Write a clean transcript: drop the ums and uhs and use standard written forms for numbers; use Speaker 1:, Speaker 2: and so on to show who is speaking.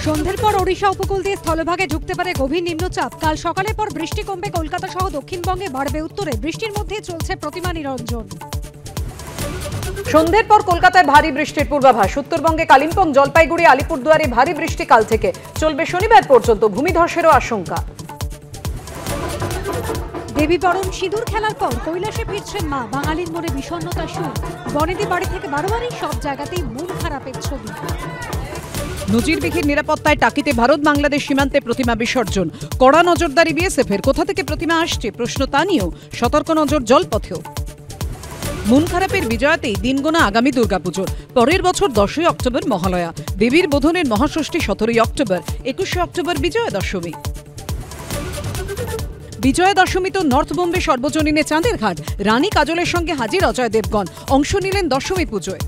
Speaker 1: সন্ধ্যের পর ওড়িশা উপকূল দিয়ে স্থলভাগে ঢুকতে পারে গভীর নিম্নচাপ। কাল সকালের পর বৃষ্টি কমবে কলকাতা সহ দক্ষিণবঙ্গে, বাড়বে উত্তরে। বৃষ্টির মধ্যেই চলছে প্রতিমা নিরঞ্জন।
Speaker 2: সন্ধ্যের পর কলকাতায় ভারী বৃষ্টির পূর্বাভাস। উত্তরবঙ্গে কালিম্পং, জলপাইগুড়ি, আলিপুরদুয়ারে ভারী বৃষ্টি কাল থেকে চলবে শনিবার পর্যন্ত। ভূমিধসেরও আশঙ্কা।
Speaker 1: দেবীবরণ সিঁদুর খেলার পর কৈলাসে ফিরছেন মা। বাঙালির মনে বিষণ্ণতার সুর। বনেদি বাড়ি থেকে বারবারই সব জায়গাতেই মন খারাপের ছবি।
Speaker 2: নজিরবিহীন নিরাপত্তায় টাকিতে ভারত বাংলাদেশ সীমান্তে প্রতিমা বিসর্জন। কড়া নজরদারি বিএসএফের। কোথা থেকে প্রতিমা আসছে প্রশ্ন, তা নিয়েও সতর্ক নজর জলপথেও। মন খারাপের বিজয়াতেই দিনগোনা আগামী দুর্গাপুজোর। পরের বছর 10ই অক্টোবর মহালয়া। দেবীর বোধনের মহাষষ্ঠী 17ই অক্টোবর। 21শে অক্টোবর বিজয়া দশমী। বিজয়া দশমী তো নর্থ বোম্বে সর্বজনীনে চাঁদের ঘাট। রানী কাজলের সঙ্গে হাজির অজয় দেবগন। অংশ নিলেন দশমী পুজোয়।